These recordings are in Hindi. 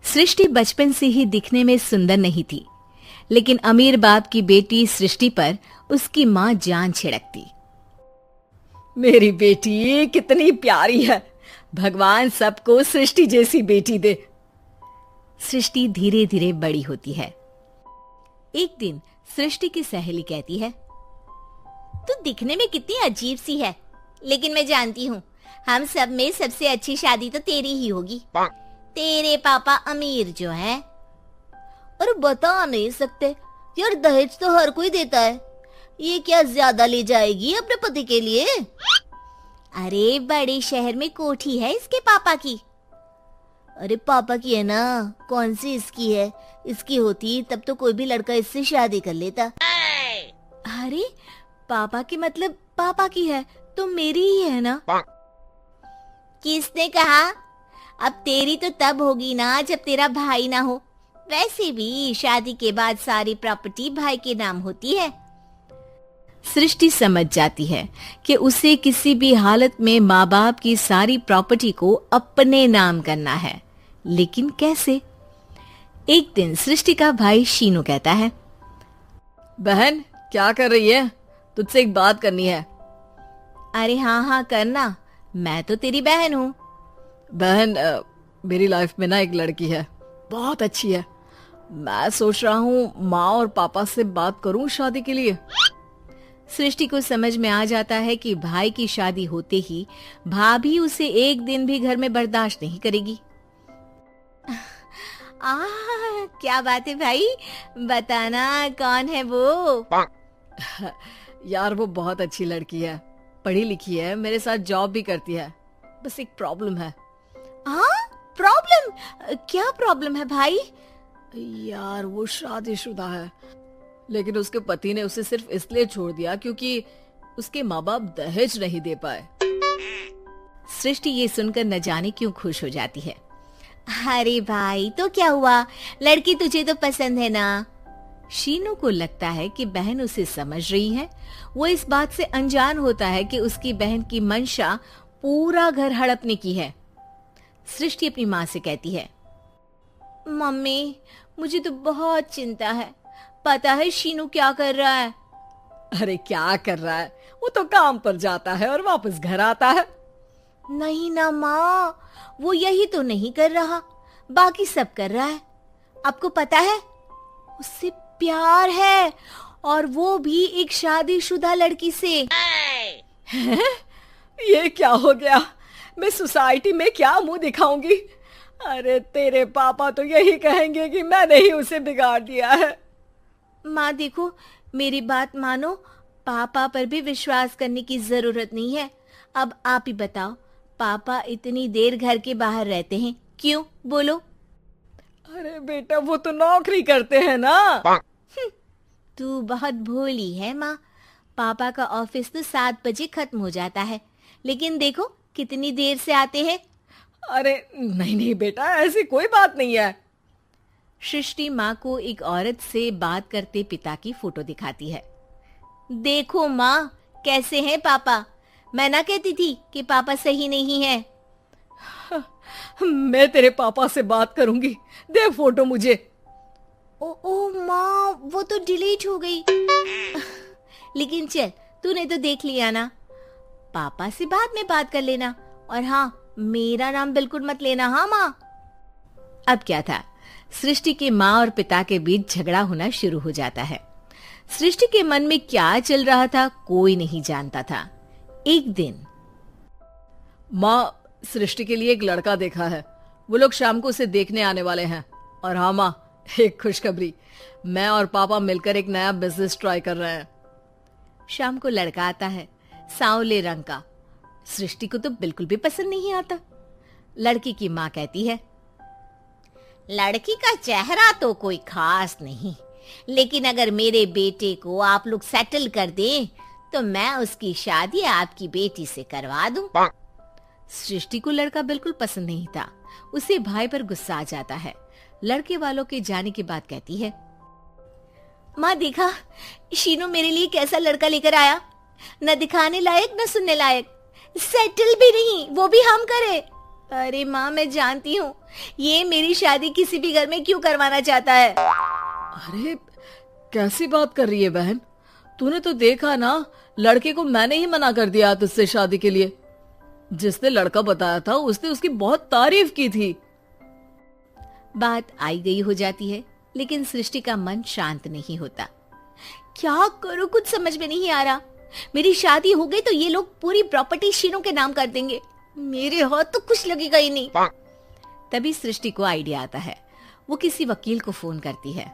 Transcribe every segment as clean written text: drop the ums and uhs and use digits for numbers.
सृष्टि बचपन से ही दिखने में सुंदर नहीं थी, लेकिन अमीर बाप की बेटी सृष्टि पर उसकी माँ जान छिड़कती। मेरी बेटी कितनी प्यारी है, भगवान सबको सृष्टि जैसी बेटी दे। सृष्टि धीरे धीरे बड़ी होती है। एक दिन सृष्टि की सहेली कहती है, तू दिखने में कितनी अजीब सी है, लेकिन मैं जानती हूँ हम सब में सबसे अच्छी शादी तो तेरी ही होगी। तेरे पापा अमीर जो है। और बता नहीं सकते यार, दहेज तो हर कोई देता है, ये क्या ज्यादा ले जाएगी अपने पति के लिए? अरे बड़े शहर में कोठी है इसके पापा की। अरे पापा की है ना, कौन सी इसकी है? इसकी होती तब तो कोई भी लड़का इससे शादी कर लेता। अरे पापा की मतलब पापा की है तो मेरी ही है ना? किसने कहा? अब तेरी तो तब होगी ना जब तेरा भाई ना हो। वैसे भी शादी के बाद सारी प्रॉपर्टी भाई के नाम होती है। सृष्टि समझ जाती है कि उसे किसी भी हालत में माँ बाप की सारी प्रॉपर्टी को अपने नाम करना है, लेकिन कैसे? एक दिन सृष्टि का भाई शीनू कहता है, बहन क्या कर रही है? तुझसे एक बात करनी है। अरे हाँ हाँ करना, मैं तो तेरी बहन हूँ। बहन मेरी लाइफ में ना एक लड़की है, बहुत अच्छी है। मैं सोच रहा हूँ माँ और पापा से बात करूँ शादी के लिए। सृष्टि को समझ में आ जाता है कि भाई की शादी होते ही भाभी उसे एक दिन भी घर में बर्दाश्त नहीं करेगी। क्या बात है भाई, बताना कौन है वो? यार वो बहुत अच्छी लड़की है, पढ़ी लिखी है, मेरे साथ जॉब भी करती है। बस एक प्रॉब्लम है। प्रॉब्लम? क्या प्रॉब्लम है भाई? यार वो शादीशुदा है, लेकिन उसके पति ने उसे सिर्फ इसलिए छोड़ दिया क्योंकि उसके माँ बाप दहेज नहीं दे पाए। सृष्टि ये सुनकर न जाने क्यों खुश हो जाती है। अरे भाई तो क्या हुआ, लड़की तुझे तो पसंद है ना? शीनू को लगता है कि बहन उसे समझ रही है। वो इस बात से अनजान होता है कि उसकी बहन की मंशा पूरा घर हड़पने की है। सृष्टि अपनी माँ से कहती है, मम्मी मुझे तो बहुत चिंता है। पता है शीनू क्या कर रहा है? अरे क्या कर रहा है? वो तो काम पर जाता है और वापस घर आता है। नहीं ना माँ, वो यही तो नहीं कर रहा, बाकी सब कर रहा है। आपको पता है उससे प्यार है, और वो भी एक शादीशुदा लड़की से। ये क्या हो गया? मैं सोसाइटी में क्या मुंह दिखाऊंगी? अरे तेरे पापा तो यही कहेंगे कि मैंने ही उसे बिगाड़ दिया है। माँ देखो, मेरी बात मानो, पापा पर भी विश्वास करने की जरूरत नहीं है। अब आप ही बताओ, पापा इतनी देर घर के बाहर रहते हैं क्यों? बोलो। अरे बेटा वो तो नौकरी करते हैं ना। तू बहुत भोली है माँ। पापा का ऑफिस तो 7 बजे खत्म हो जाता है, लेकिन देखो कितनी देर से आते हैं। अरे नहीं नहीं बेटा, ऐसी कोई बात नहीं है। सृष्टि माँ को एक औरत से बात करते पिता की फोटो दिखाती है। देखो माँ कैसे हैं पापा, मैं ना कहती थी कि पापा सही नहीं है। मैं तेरे पापा से बात करूंगी, दे फोटो मुझे। ओ माँ, वो तो डिलीट हो गई। लेकिन चल, तूने तो देख लिया ना, पापा से बाद में बात कर लेना। और हाँ, मेरा नाम बिल्कुल मत लेना। हाँ माँ। अब क्या था, सृष्टि के माँ और पिता के बीच झगड़ा होना शुरू हो जाता है। सृष्टि के मन में क्या चल रहा था कोई नहीं जानता था। एक दिन, माँ सृष्टि के लिए एक लड़का देखा है, वो लोग शाम को उसे देखने आने वाले हैं। और हाँ माँ, एक खुशखबरी, मैं और पापा मिलकर एक नया बिजनेस ट्राई कर रहे हैं। शाम को लड़का आता है, सांवले रंग का। सृष्टि को तो बिल्कुल भी पसंद नहीं आता। लड़की की माँ कहती है, लड़की का चेहरा तो कोई खास नहीं, लेकिन अगर मेरे बेटे को आप लोग सेटल कर दें तो मैं उसकी शादी आपकी बेटी से करवा दूं। सृष्टि को लड़का बिल्कुल पसंद नहीं था। उसे भाई पर गुस्सा आ जाता है। लड़के वालों के जाने के बाद कहती है, माँ देखा शीनू मेरे लिए कैसा लड़का लेकर आया, न दिखाने लायक न सुनने लायक, सेटल भी नहीं, वो भी हम करे। अरे माँ, मैं जानती हूँ ये मेरी शादी किसी भी घर में क्यों करवाना चाहता है। अरे कैसी बात कर रही है बहन, तूने तो देखा ना, लड़के को मैंने ही मना कर दिया तुझसे शादी के लिए। जिसने लड़का बताया था उसने उसकी बहुत तारीफ की थी। बात आई गई हो जाती है, लेकिन सृष्टि का मन शांत नहीं होता। क्या करूं, कुछ समझ में नहीं आ रहा। मेरी शादी हो गई तो ये लोग पूरी प्रॉपर्टी शीनू के नाम कर देंगे, मेरे हाथ तो कुछ लगेगा ही नहीं। तभी सृष्टि को आइडिया आता है। वो किसी वकील को फोन करती है।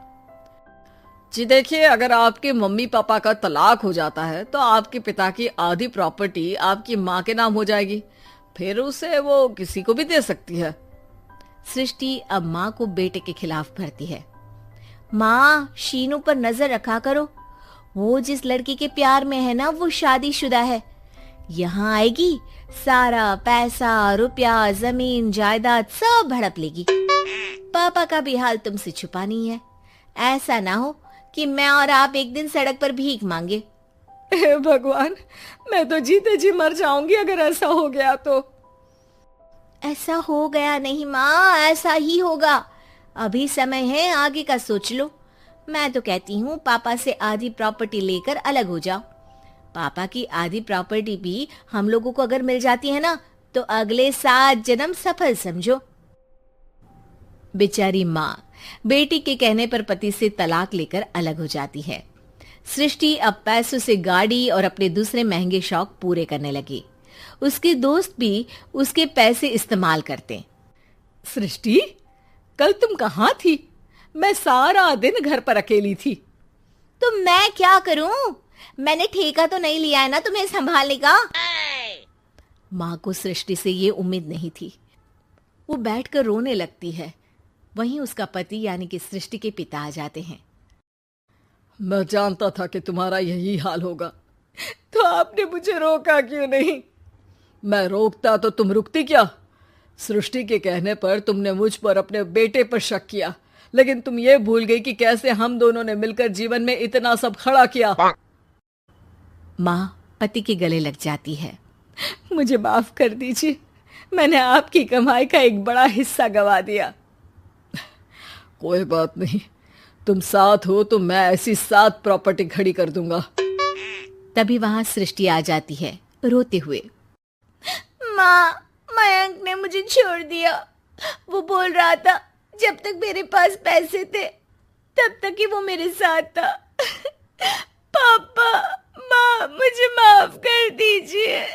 जी देखिए, अगर आपके मम्मी पापा का तलाक हो जाता है तो आपके पिता की आधी प्रॉपर्टी आपकी माँ के नाम हो जाएगी, फिर उसे वो किसी को भी दे सकती है। सृष्टि अब माँ को बेटे के खिलाफ भरती है। माँ, शीनू पर नजर रखा करो, वो जिस लड़की के प्यार में है ना वो शादीशुदा है। यहाँ आएगी, सारा पैसा, रुपया, जमीन, जायदाद सब हड़प लेगी। पापा का भी हाल तुमसे छुपा नहीं है। ऐसा ना हो कि मैं और आप एक दिन सड़क पर भीख मांगे। हे भगवान, मैं तो जीते जी मर जाऊंगी अगर ऐसा हो गया तो। ऐसा हो गया नहीं माँ, ऐसा ही होगा। अभी समय है, आगे का सोच लो। मैं तो कहती हूँ पापा से आधी प्रॉपर्टी लेकर अलग हो जाओ। पापा की आधी प्रॉपर्टी भी हम लोगों को अगर मिल जाती है ना तो अगले 7 जन्म सफल समझो। बेचारी माँ बेटी के कहने पर पति से तलाक लेकर अलग हो जाती है। सृष्टि अब पैसों से गाड़ी और अपने दूसरे महंगे शौक पूरे करने लगी। उसके दोस्त भी उसके पैसे इस्तेमाल करते। सृष्टि, कल तुम कहाँ थी? मैं सारा दिन घर पर अकेली थी। तो मैं क्या करूं? मैंने ठेका तो नहीं लिया है ना तुम्हें संभालने का। माँ को सृष्टि से ये उम्मीद नहीं थी। वो बैठकर रोने लगती है। वहीं उसका पति यानी कि सृष्टि के पिता आ जाते हैं। मैं जानता था कि तुम्हारा यही हाल होगा, तो आपने मुझे रोका क्यों नहीं? मैं रोकता तो तुम रुकती क्या? सृष्टि के कहने पर तुमने मुझ पर अपने बेटे पर शक किया, लेकिन तुम ये भूल गई कि कैसे हम दोनों ने मिलकर जीवन में इतना सब खड़ा किया। माँ पति के गले लग जाती है। मुझे माफ कर दीजिए, मैंने आपकी कमाई का एक बड़ा हिस्सा गवा दिया। कोई बात नहीं, तुम साथ हो तो मैं ऐसी 7 प्रॉपर्टी खड़ी कर दूंगा। तभी वहां सृष्टि आ जाती है रोते हुए। माँ, मयंक ने मुझे छोड़ दिया। वो बोल रहा था जब तक मेरे पास पैसे थे तब तक ही वो मेरे साथ था। पापा, माँ, मुझे माफ कर दीजिए।